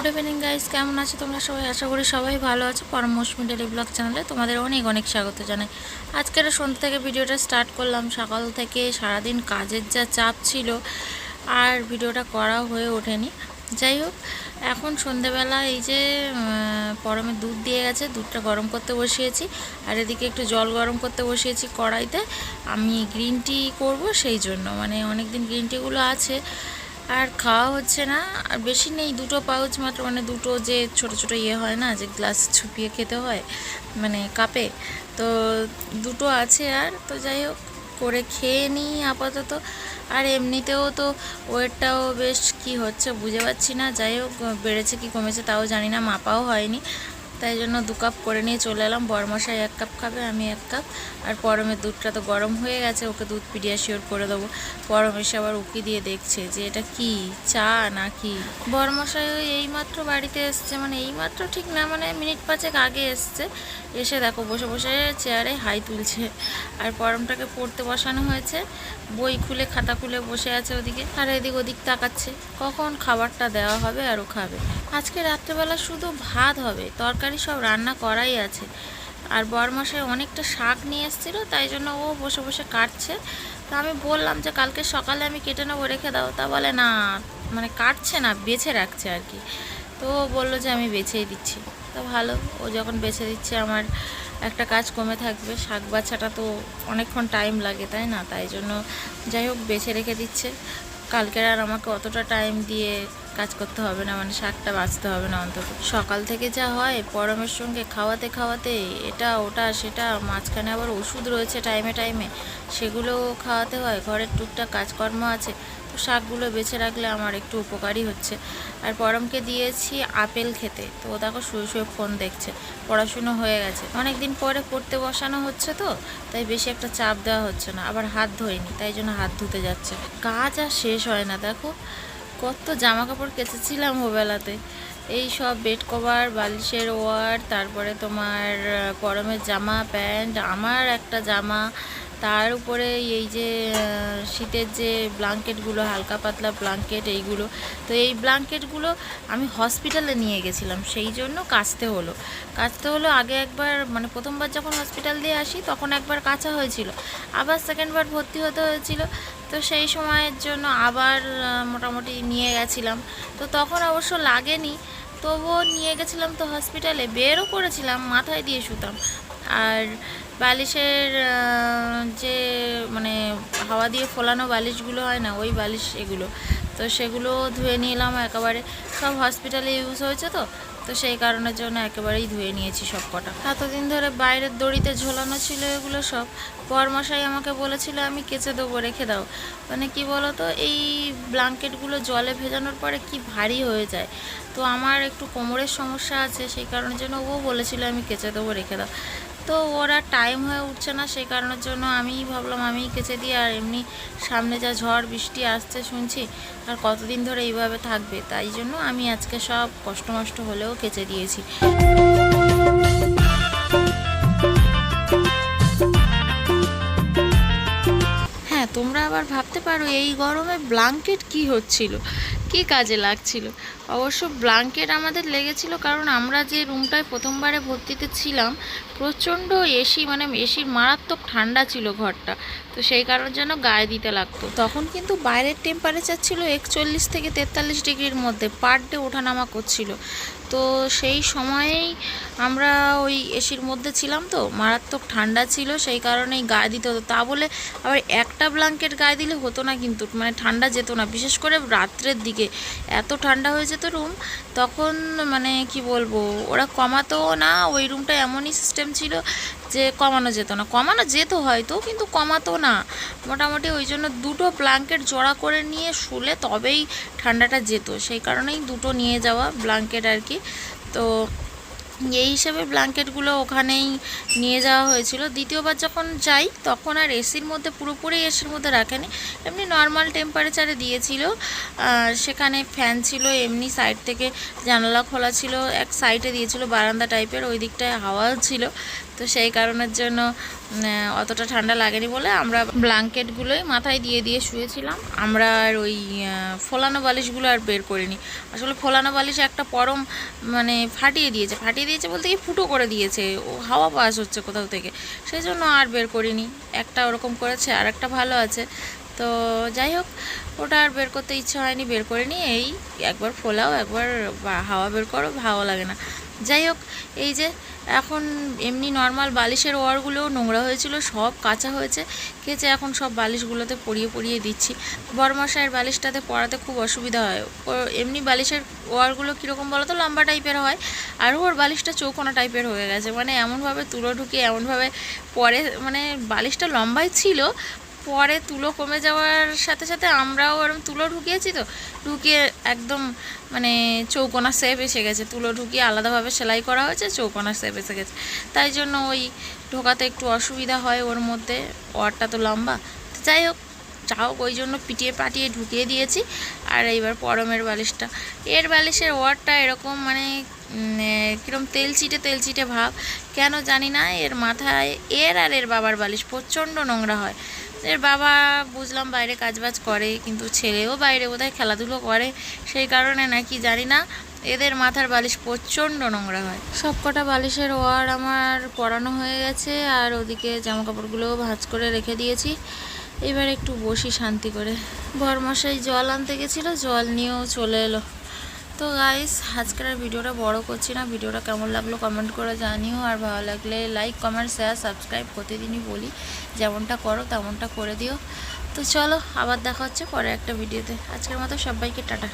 Good evening guys, কেমন আছো তোমরা সবাই? আশা করি সবাই ভালো আছো। পরমমৌসুমী ডেইলি ব্লগ চ্যানেলে তোমাদের অনেক অনেক স্বাগত জানাই। আজকের সন্ধ্যা থেকে ভিডিওটা স্টার্ট করলাম। সকাল থেকে সারাদিন কাজের যা চাপ ছিল আর ভিডিওটা করা হয়ে ওঠেনি। যাই হোক, এখন সন্ধ্যেবেলা এই যে পরমে দুধ দিয়ে গেছে, দুধটা গরম করতে বসিয়েছি। আর এদিকে একটু জল গরম করতে বসিয়েছি কড়াইতে। আমি গ্রিন টি করবো, সেই জন্য মানে অনেক দিন গ্রিন টিগুলো আছে আর খাওয়া হচ্ছে না। আর বেশি নেই, দুটো পাউচ মাত্র, মানে দুটো যে ছোট ছোট হয় না, যে গ্লাস ছুপিয়ে খেতে হয় মানে কাপে, তো দুটো আছে। আর তো যাই হোক, করে খেয়ে নিই আপাতত। আর এমনিতেও তো ওয়েটটাও বেশ কি হচ্ছে বুঝে পাচ্ছি না। যাই হোক, বেড়েছে কি কমেছে তাও জানি না, মাপাও হয়নি। তাই জন্য 2 কাপ করে নিয়ে চলে এলাম। বরমশাই 1 কাপ খাবে, আমি 1 কাপ। আর পরমের দুধটা তো গরম হয়ে গেছে, ওকে দুধ পিডিয়াশিওর করে দেবো। পরম এসে আবার উকি দিয়ে দেখছে যে এটা কি চা না কি। বরমশাই ওই এইমাত্র বাড়িতে এসছে, মানে এইমাত্র ঠিক না, মানে মিনিট 5 আগে এসছে। এসে দেখো বসে বসে চেয়ারে হাই তুলছে। আর পরমটাকে পড়তে বসানো হয়েছে, বই খুলে খাতা খুলে বসে আছে ওদিকে, আর এদিক ওদিক তাকাচ্ছে কখন খাবারটা দেওয়া হবে আর ও খাবে। আজকে রাত্রেবেলা শুধু ভাত হবে, তরকারি সব রান্না করাই আছে। আর বরমশাই অনেকটা শাক নিয়ে এসেছিলো, তাই জন্য ও বসে বসে কাটছে। তা আমি বললাম যে কালকে সকালে আমি কেটে নেবো, রেখে দাও। তা বলে না, মানে কাটছে না, বেছে রাখছে আর কি। তো ও বললো যে আমি বেছেই দিচ্ছি। তো ভালো, ও যখন বেছে দিচ্ছে আমার একটা কাজ কমে থাকবে। শাক বাছাটা তো অনেকক্ষণ টাইম লাগে, তাই না? তাই জন্য যাই হোক বেছে রেখে দিচ্ছে। কালকের আর আমাকে অতটা টাইম দিয়ে কাজ করতে হবে না, মানে শাকটা বাছতে হবে না অন্তত। সকাল থেকে যা হয় পরমের সঙ্গে খাওয়াতে খাওয়াতে এটা ওটা সেটা, মাঝখানে আবার ওষুধ রয়েছে টাইমে টাইমে, সেগুলো খাওয়াতে হয়। ঘরের টুকটাক কাজকর্ম আছে, তো শাকগুলো বেছে রাখলে আমার একটু উপকারই হচ্ছে। আর পরমকে দিয়েছি আপেল খেতে, তো ও দেখো শুয়ে শুয়ে ফোন দেখছে। পড়াশুনো হয়ে গেছে, অনেক দিন পরে পড়তে বসানো হচ্ছে, তো তাই বেশি একটা চাপ দেওয়া হচ্ছে না। আবার হাত ধোয়নি, তাই জন্য হাত ধুতে যাচ্ছে। কাজ আর শেষ হয় না। দেখো কত জামা কাপড় কেচেছিলাম ওবেলাতে, এই সব বেড কভার, বালিশের ওয়ার, তারপরে তোমার পরমের জামা প্যান্ট, আমার একটা জামা, তার উপরে এই যে শীতের যে ব্ল্যাঙ্কেটগুলো, হালকা পাতলা ব্ল্যাঙ্কেট, এইগুলো। তো এই ব্ল্যাঙ্কেটগুলো আমি হসপিটালে নিয়ে গেছিলাম, সেই জন্য কাচতে হলো। আগে একবার, মানে প্রথমবার যখন হসপিটাল দিয়ে আসি তখন একবার কাচা হয়েছিল, আবার সেকেন্ডবার ভর্তি হতে হয়েছিল। তো সেই সময়ের জন্য আবার মোটামুটি নিয়ে গেছিলাম। তো তখন অবশ্য লাগেনি, তবুও নিয়ে গেছিলাম। তো হসপিটালে বেরও করেছিলাম, মাথায় দিয়ে শুতাম। আর বালিশের যে মানে হাওয়া দিয়ে ফোলানো বালিশগুলো হয় না, ওই বালিশ এগুলো, তো সেগুলো ধুয়ে নিলাম একেবারে। সব হসপিটালে ইউজ হয়েছে, তো তো সেই কারণের জন্য একেবারেই ধুয়ে নিয়েছি সব কটা। এতদিন ধরে বাইরের দড়িতে ঝোলানো ছিল এগুলো সব। বরমশাই আমাকে বলেছিল আমি কেচে দেবো, রেখে দাও। মানে কি বলো তো, এই ব্ল্যাঙ্কেটগুলো জলে ভেজানোর পরে কি ভারী হয়ে যায়। তো আমার একটু কোমরের সমস্যা আছে, সেই কারণের জন্য ও বলেছিল আমি কেচে দেবো, রেখে দাও। তো ওরা টাইম হয়ে উঠছে না, সেই কারণের জন্য আমিই ভাবলাম আমিই কেচে দিই। আর এমনি সামনে যা ঝড় বৃষ্টি আসছে শুনছি, আর কতদিন ধরে এইভাবে থাকবে, তাই জন্য আমি আজকে সব কষ্ট মষ্ট হলেও কেচে দিয়েছি। হ্যাঁ, তোমরা আবার ভাবতে পারো এই গরমে ব্ল্যাঙ্কেট কি হচ্ছিল, কি কাজে লাগছিল। অবশ্য ব্ল্যাঙ্কেট আমাদের লেগেছিল কারণ আমরা যে রুমটায় প্রথমবারে ভর্তিতে ছিলাম প্রচণ্ড এসি, মানে এসির মারাত্মক ঠান্ডা ছিল ঘরটা, তো সেই কারণের জন্য গায়ে দিতে লাগতো। তখন কিন্তু বাইরের টেম্পারেচার ছিল 41 থেকে 43 ডিগ্রির মধ্যে, পার ডে ওঠানামা করছিল। তো সেই সময়েই আমরা ওই এসির মধ্যে ছিলাম, তো মারাত্মক ঠান্ডা ছিল, সেই কারণেই গায়ে দিতে হতো। তা বলে আবার একটা ব্ল্যাঙ্কেট গায়ে দিলে হতো না কিন্তু, মানে ঠান্ডা যেত না। বিশেষ করে রাত্রের দিকে এত ঠান্ডা হয়ে যেত রুম, তখন মানে কি বলবো, ওরা কমাতেও না। ওই রুমটা এমনই সিস্টেম ছিল যে কমানো যেত না, কমানো যেত হয়তো কিন্তু কমাতো না মোটামুটি। ওই জন্য দুটো ব্ল্যাঙ্কেট জোড়া করে নিয়ে শুলে তবেই ঠান্ডাটা যেত, সেই কারণেই দুটো নিয়ে যাওয়া ব্ল্যাঙ্কেট আর কি। তো এই হিসেবে ব্ল্যাঙ্কেটগুলো ওখানেই নিয়ে যাওয়া হয়েছিল। দ্বিতীয়বার যখন যাই তখন আর এসির মধ্যে, পুরোপুরি এসির মধ্যে রাখেনি, এমনি নর্মাল টেম্পারেচারে দিয়েছিল। সেখানে ফ্যান ছিল, এমনি সাইড থেকে জানালা খোলা ছিল, এক সাইডে দিয়েছিল বারান্দা টাইপের, ওই দিকটায় হাওয়াও ছিল। তো সেই কারণের জন্য অতটা ঠান্ডা লাগেনি বলে আমরা ব্ল্যাঙ্কেটগুলোই মাথায় দিয়ে দিয়ে শুয়েছিলাম। আমরা আর ওই ফোলানো বালিশগুলো আর বের করিনি। আসলে ফোলানো বালিশ একটা পরম মানে ফাটিয়ে দিয়েছে বলতে কি ফুটো করে দিয়েছে, ও হাওয়া পাস হচ্ছে কোথাও থেকে, সেই জন্য আর বের করিনি। একটা ওরকম করেছে আর একটা ভালো আছে। তো যাই হোক, ওটা আর বের করতে ইচ্ছে হয়নি, বের করিনি। এই একবার ফোলাও একবার হাওয়া বের করো, ভালো লাগে না। যাই হোক, এই যে এখন এমনি নর্মাল বালিশের ওয়ারগুলোও নোংরা হয়েছিল, সব কাঁচা হয়েছে, কেচে এখন সব বালিশগুলোতে পরিয়ে পরিয়ে দিচ্ছি। বড়মশাইয়ের বালিশটাতে পরাতে খুব অসুবিধা হয়। ও এমনি বালিশের ওয়ারগুলো কীরকম বলো তো, লম্বা টাইপের হয়, আর ওর বালিশটা চৌকোনা টাইপের হয়ে গেছে। মানে এমনভাবে তুলো ঢুকিয়ে এমনভাবে পরে, মানে বালিশটা লম্বাই ছিল, পরে তুলো কমে যাওয়ার সাথে সাথে আমরাও এরকম তুলো ঢুকিয়েছি, তো ঢুকিয়ে একদম মানে চৌকোনা শেপ এসে গেছে। তুলো ঢুকিয়ে আলাদাভাবে সেলাই করা হয়েছে, চৌকোনা শেপ এসে গেছে, তাই জন্য ওই ঢোকাতে একটু অসুবিধা হয় ওর মধ্যে। ওয়ারটা তো লম্বা, তো যাই হোক ওই জন্য পিটিয়ে পাটিয়ে ঢুকিয়ে দিয়েছি। আর এইবার পরমের বালিশটা, এর বালিশের ওয়ারটা এরকম মানে কীরকম তেলচিটে ভাব, কেন জানি না। এর মাথায় আর এর বাবার বালিশ প্রচণ্ড নোংরা হয়। এর বাবা বুঝলাম বাইরে কাজবাজ করে, কিন্তু ছেলেও বাইরে বোধহয় খেলাধুলো করে, সেই কারণে নাকি জানি না এদের মাথার বালিশ প্রচণ্ড নোংরা হয়। সব কটা বালিশের ওয়ার আমার পরানো হয়ে গেছে, আর ওদিকে জামাকাপড়গুলোও ভাঁজ করে রেখে দিয়েছি। এবার একটু বসি শান্তি করে। বরমশাই জল আনতে গেছিলো, জল নিয়েও চলে এলো। তো গাইস, আজকের আর ভিডিওটা বড় করছি না। ভিডিওটা কেমন লাগলো কমেন্ট করে জানিও, আর ভালো লাগলে লাইক কমেন্ট শেয়ার সাবস্ক্রাইব প্রতিদিনই বলি, যেমনটা করো তেমনটা করে দিও। তো চলো, আবার দেখা হচ্ছে পরে একটা ভিডিওতে। আজকের মতো সবাইকে টাটা।